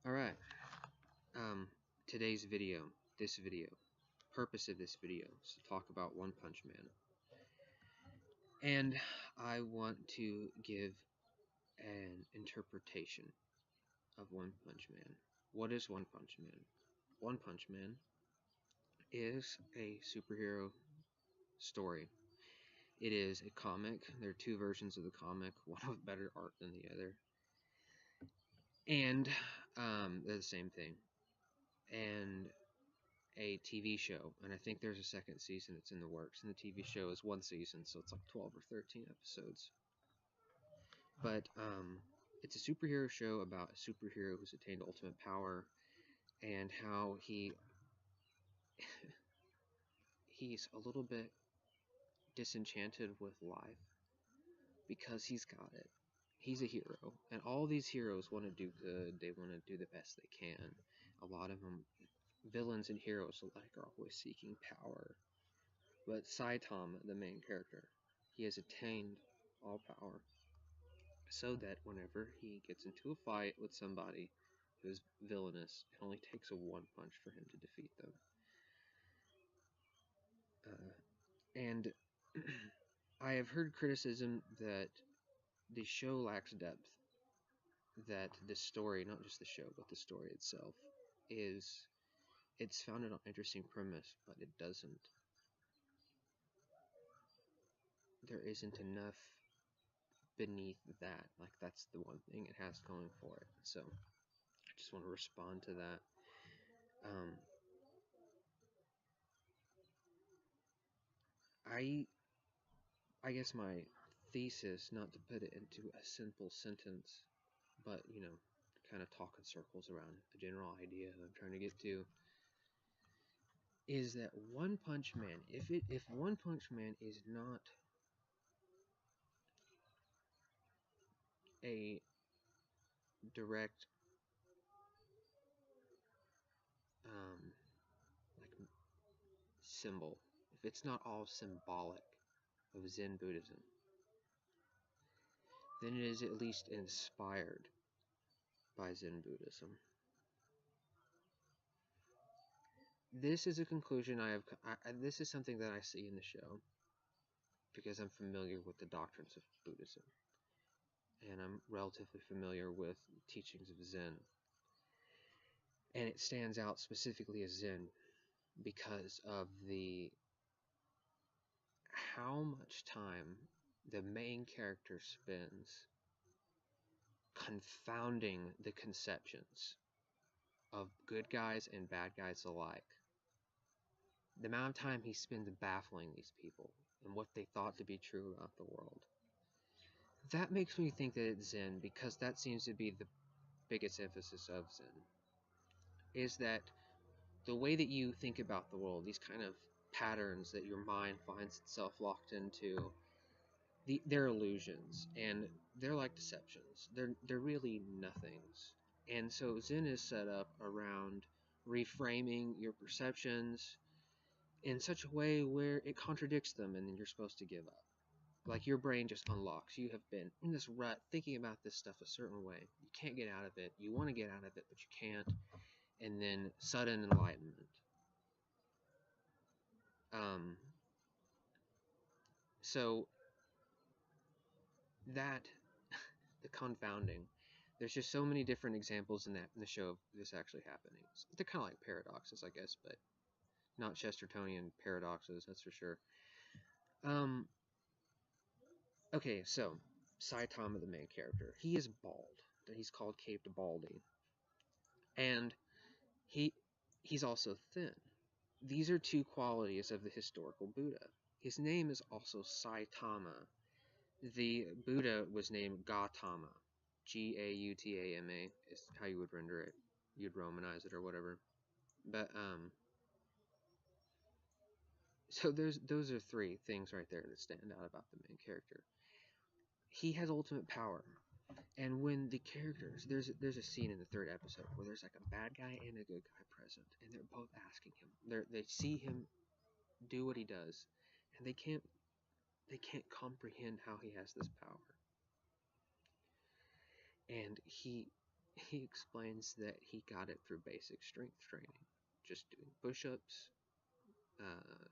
Alright, today's video, purpose of this video is to talk about One Punch Man. And I want to give an interpretation of One Punch Man. What is One Punch Man? One Punch Man is a superhero story. It is a comic. There are two versions of the comic, one with better art than the other. And they're the same thing. And a TV show, and I think there's a second season that's in the works, and the TV show is one season, so it's like 12 or 13 episodes. But it's a superhero show about a superhero who's attained ultimate power, and how he's a little bit disenchanted with life because he's got it. He's a hero, and all these heroes want to do good. They want to do the best they can. A lot of them, villains and heroes alike, are always seeking power. But Saitama, the main character, he has attained all power, so that whenever he gets into a fight with somebody who's villainous, it only takes a one punch for him to defeat them. And I have heard criticism that the show lacks depth, that the story, not just the show, but the story itself, it's founded on interesting premise, but it doesn't. There isn't enough beneath that. Like, that's the one thing it has going for it. So I just want to respond to that. I guess my thesis, not to put it into a simple sentence, but kind of talk in circles around a general idea that I'm trying to get to, is that One Punch Man, if One Punch Man is not a direct like symbol, if it's not all symbolic of Zen Buddhism, then it is at least inspired by Zen Buddhism. This is a conclusion this is something that I see in the show because I'm familiar with the doctrines of Buddhism, and I'm relatively familiar with teachings of Zen. And it stands out specifically as Zen because of how much time the main character spends confounding the conceptions of good guys and bad guys alike. The amount of time he spends baffling these people and what they thought to be true about the world. That makes me think that it's Zen, because that seems to be the biggest emphasis of Zen, is that the way that you think about the world, these kind of patterns that your mind finds itself locked into, they're illusions, and they're like deceptions. They're really nothings. And so Zen is set up around reframing your perceptions in such a way where it contradicts them, and then you're supposed to give up. Like, your brain just unlocks. You have been in this rut thinking about this stuff a certain way. You can't get out of it. You want to get out of it, but you can't. And then sudden enlightenment. So that, the confounding, there's just so many different examples in the show of this actually happening. They're kind of like paradoxes, I guess, but not Chestertonian paradoxes, that's for sure. Okay, so Saitama, the main character, he is bald. He's called Caved Baldy, and he's also thin. These are two qualities of the historical Buddha. His name is also Saitama. The Buddha was named Gautama. Gautama is how you would render it. You'd Romanize it or whatever. But so those are three things right there that stand out about the main character. He has ultimate power. And when the characters, there's a scene in the third episode where there's like a bad guy and a good guy present, and they're both asking him. They see him do what he does, and they can't comprehend how he has this power. And he he explains that he got it through basic strength training, just doing push-ups,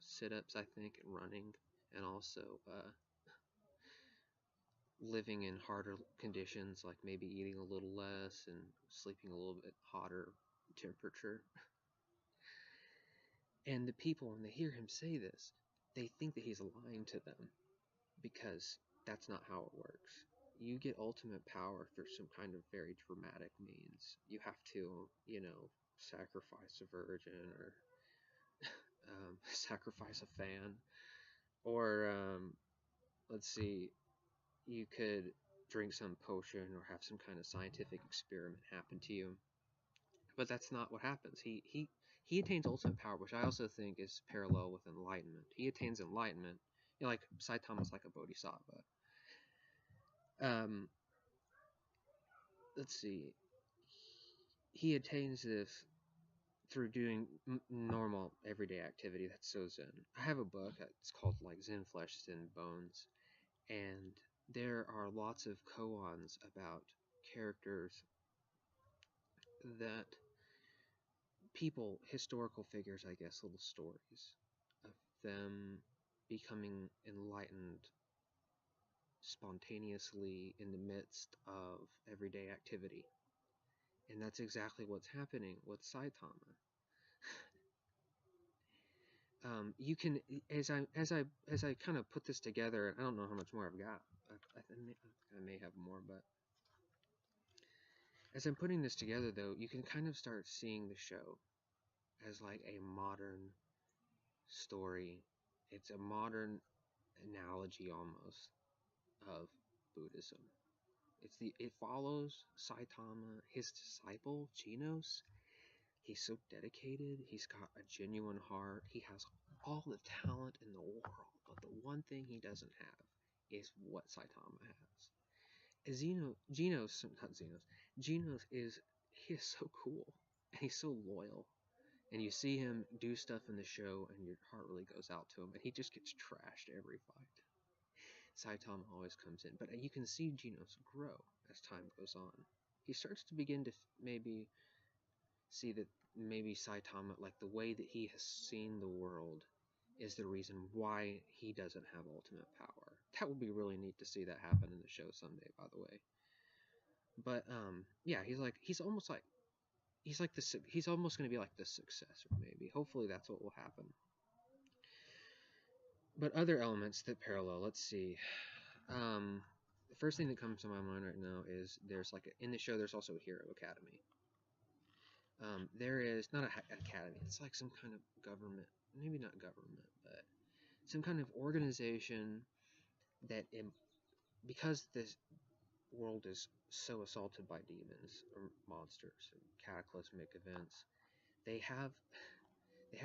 sit-ups, I think, and running, and also living in harder conditions, like maybe eating a little less and sleeping a little bit hotter temperature. And the people, when they hear him say this, they think that he's lying to them, because that's not how it works. You get ultimate power through some kind of very dramatic means. You have to, sacrifice a virgin, or sacrifice a fan, or let's see, you could drink some potion or have some kind of scientific experiment happen to you. But that's not what happens. He attains ultimate power, which I also think is parallel with enlightenment. He attains enlightenment, like Saitama's like a bodhisattva. Um, let's see. He attains this through doing normal everyday activity. That's so zen. I have a book that's called like Zen Flesh, Zen Bones, and there are lots of koans about characters that people, historical figures, I guess, little stories of them becoming enlightened spontaneously in the midst of everyday activity. And that's exactly what's happening with Saitama. You can, as I kind of put this together, I don't know how much more I've got. I may have more, but as I'm putting this together, though, you can kind of start seeing the show as like a modern story. It's a modern analogy almost of Buddhism. It follows Saitama, his disciple Genos. He's so dedicated. He's got a genuine heart. He has all the talent in the world, but the one thing he doesn't have is what Saitama has. Genos he is so cool, and he's so loyal. And you see him do stuff in the show, and your heart really goes out to him, and he just gets trashed every fight. Saitama always comes in, but you can see Genos grow as time goes on. He starts to begin to maybe see that maybe Saitama, like the way that he has seen the world, is the reason why he doesn't have ultimate power. That would be really neat to see that happen in the show someday, by the way. But yeah, he's almost going to be like the successor, maybe. Hopefully that's what will happen. But other elements that parallel, let's see. The first thing that comes to my mind right now is there's like in the show there's also a hero academy. There is not an academy. It's like some kind of government, maybe not government, but some kind of organization that, because this world is so assaulted by demons or monsters and cataclysmic events, they have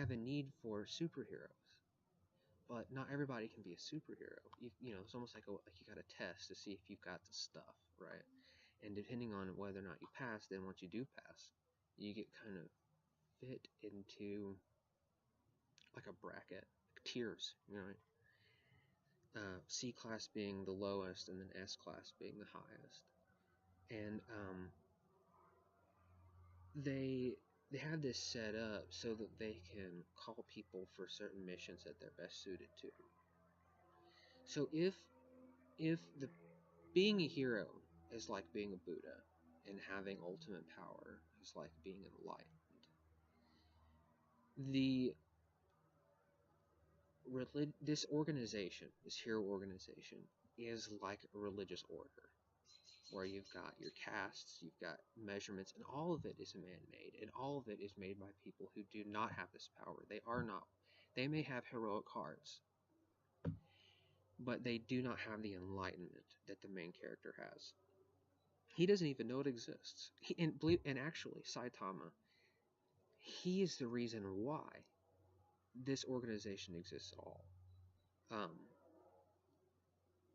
a need for superheroes. But not everybody can be a superhero. It's almost like you got a test to see if you've got the stuff, right? And depending on whether or not you pass, then once you do pass, you get kind of fit into like a bracket, like tiers, C class being the lowest, and then S class being the highest. And they have this set up so that they can call people for certain missions that they're best suited to. So if the being a hero is like being a Buddha, and having ultimate power is like being enlightened, this organization, this hero organization, is like a religious order, where you've got your castes, you've got measurements, and all of it is man-made, and all of it is made by people who do not have this power. They may have heroic hearts, but they do not have the enlightenment that the main character has. He doesn't even know it exists. And actually, Saitama, he is the reason why this organization exists at all.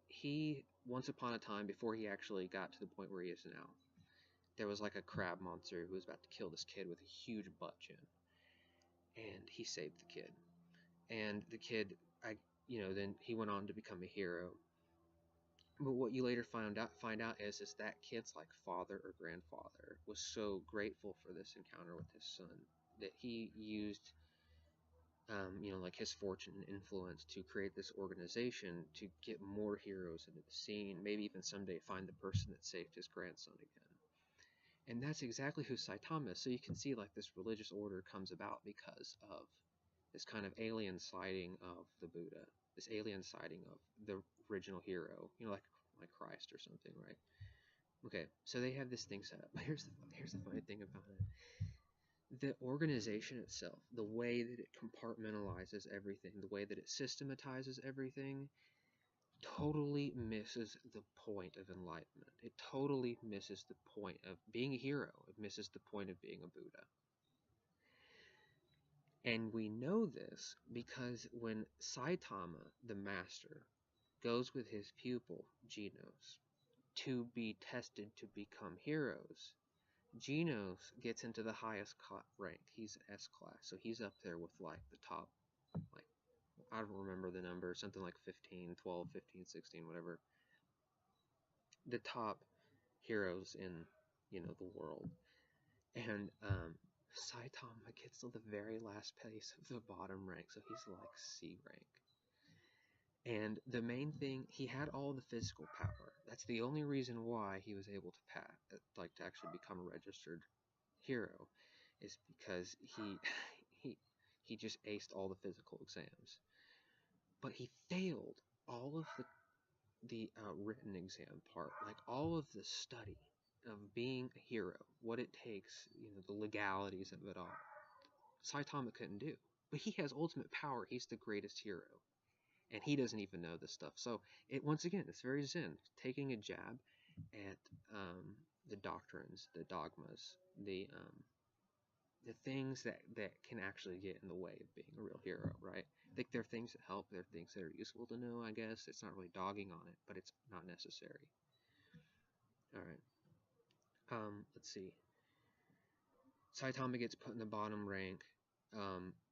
He, once upon a time, before he actually got to the point where he is now, there was like a crab monster who was about to kill this kid with a huge butt chin. And he saved the kid. And the kid, then he went on to become a hero. But what you later find out is that kid's like father or grandfather was so grateful for this encounter with his son that he used like his fortune and influence to create this organization to get more heroes into the scene, maybe even someday find the person that saved his grandson again. And that's exactly who Saitama is. So you can see like this religious order comes about because of this kind of alien sighting of the Buddha, this alien sighting of the original hero, like Christ or something, right? Okay, so they have this thing set up. But here's the funny thing about it. The organization itself, the way that it compartmentalizes everything, the way that it systematizes everything, totally misses the point of enlightenment. It totally misses the point of being a hero. It misses the point of being a Buddha. And we know this because when Saitama, the master, goes with his pupil, Genos, to be tested to become heroes, Genos gets into the highest rank. He's S class, so he's up there with like the top, like, I don't remember the number, something like 15, 12, 15, 16, whatever. The top heroes in, the world. And Saitama gets to the very last place of the bottom rank, so he's like C rank. And the main thing, he had all the physical power. That's the only reason why he was able to to actually become a registered hero, is because he he just aced all the physical exams. But he failed all of the written exam part, like all of the study of being a hero, what it takes, the legalities of it all. Saitama couldn't do. But he has ultimate power. He's the greatest hero. And he doesn't even know this stuff. So, once again, it's very Zen. Taking a jab at the doctrines, the dogmas, the things that can actually get in the way of being a real hero, right? I think there are things that help. There are things that are useful to know, I guess. It's not really dogging on it, but it's not necessary. All right. Let's see. Saitama gets put in the bottom rank.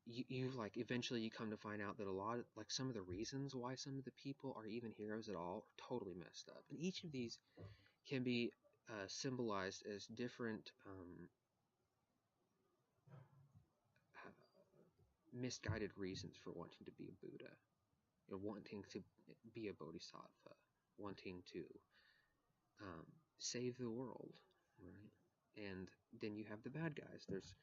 You like eventually you come to find out that a lot of like some of the reasons why some of the people are even heroes at all are totally messed up, and each of these can be symbolized as different misguided reasons for wanting to be a Buddha, wanting to be a Bodhisattva, wanting to save the world, right? And then you have the bad guys. There's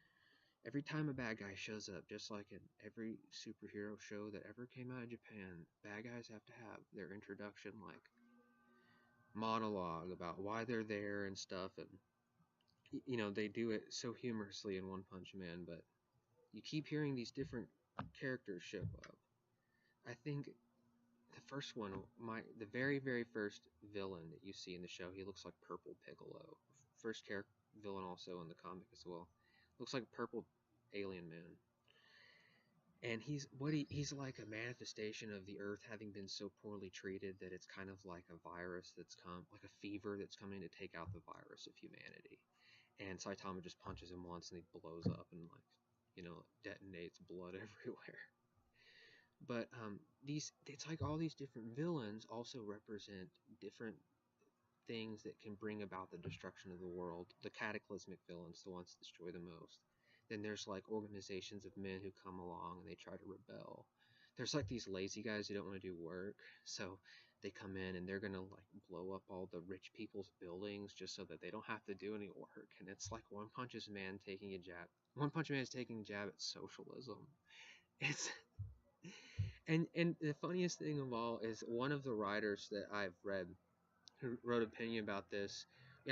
every time a bad guy shows up, just like in every superhero show that ever came out of Japan, bad guys have to have their introduction, like, monologue about why they're there and stuff, and, they do it so humorously in One Punch Man, but you keep hearing these different characters show up. I think the first one, the very, very first villain that you see in the show, he looks like Purple Piccolo. First villain also in the comic as well. Looks like Purple Alien Man. And he's like a manifestation of the Earth having been so poorly treated that it's kind of like a virus that's come, like a fever that's coming to take out the virus of humanity. And Saitama just punches him once and he blows up and detonates blood everywhere. But it's like all these different villains also represent different things that can bring about the destruction of the world. The cataclysmic villains, the ones that destroy the most. Then there's like organizations of men who come along and they try to rebel. There's like these lazy guys who don't want to do work, so they come in and they're gonna like blow up all the rich people's buildings just so that they don't have to do any work. And it's like One Punch Man is taking a jab at socialism. It's and the funniest thing of all is one of the writers that I've read who wrote an opinion about this,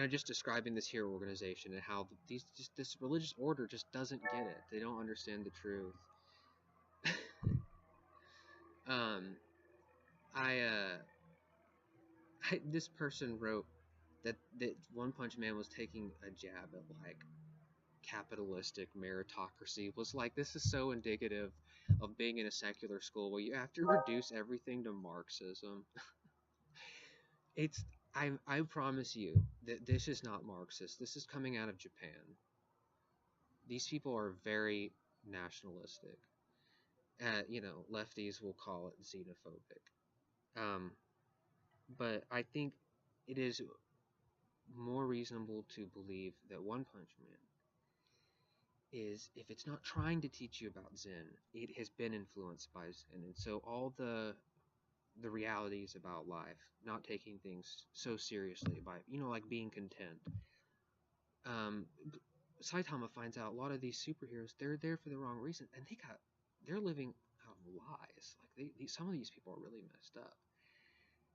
just describing this hero organization and how this religious order just doesn't get it. They don't understand the truth. um, this person wrote that One Punch Man was taking a jab at like capitalistic meritocracy. Was like, this is so indicative of being in a secular school where you have to reduce everything to Marxism. I promise you that this is not Marxist. This is coming out of Japan. These people are very nationalistic. Lefties will call it xenophobic. But I think it is more reasonable to believe that One Punch Man is, if it's not trying to teach you about Zen, it has been influenced by Zen. And so all the realities about life, not taking things so seriously, by, like being content. Um, Saitama finds out a lot of these superheroes, they're there for the wrong reason, and they're living out of lies. Like some of these people are really messed up.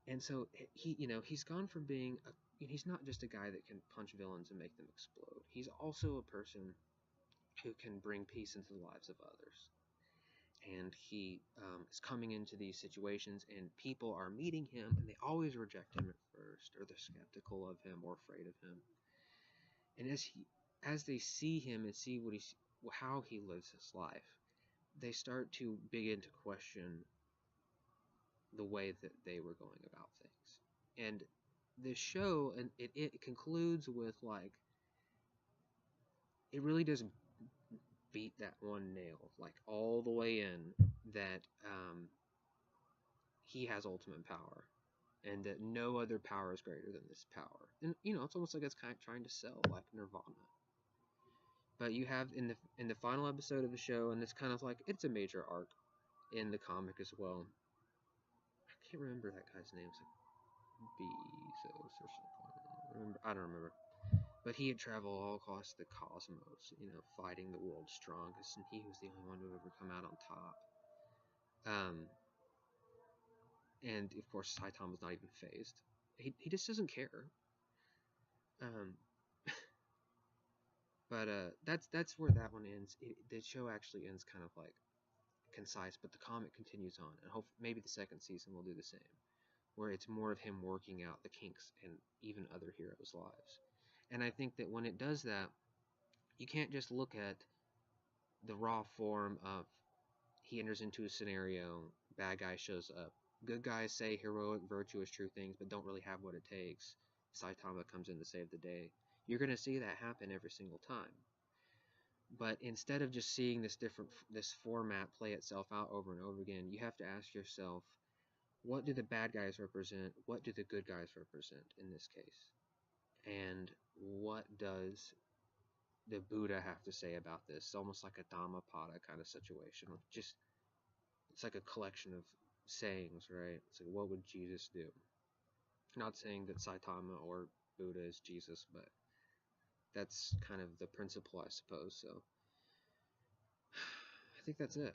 And so he's gone from being he's not just a guy that can punch villains and make them explode. He's also a person who can bring peace into the lives of others. And he is coming into these situations, and people are meeting him, and they always reject him at first, or they're skeptical of him or afraid of him. And as they see him and see how he lives his life, they start to begin to question the way that they were going about things. And the show, and it concludes with, like, it really does beat that one nail, like, all the way in, that he has ultimate power, and that no other power is greater than this power. And it's almost like it's kind of trying to sell, like, Nirvana. But you have in the final episode of the show, and it's kind of like, it's a major arc in the comic as well. I can't remember that guy's name. It's like Bezos or something. I don't remember. But he had traveled all across the cosmos, fighting the world's strongest, and he was the only one who ever come out on top. And of course, Saitama's not even phased. He just doesn't care. But that's where that one ends. The show actually ends kind of like concise, but the comic continues on, and maybe the second season will do the same, where it's more of him working out the kinks in even other heroes' lives. And I think that when it does that, you can't just look at the raw form of, he enters into a scenario, bad guy shows up, good guys say heroic, virtuous, true things, but don't really have what it takes. Saitama comes in to save the day. You're going to see that happen every single time. But instead of just seeing this format play itself out over and over again, you have to ask yourself, what do the bad guys represent? What do the good guys represent in this case? And what does the Buddha have to say about this? It's almost like a Dhammapada kind of situation. It's like a collection of sayings, right? It's like, what would Jesus do? Not saying that Saitama or Buddha is Jesus, but that's kind of the principle, I suppose. So I think that's it.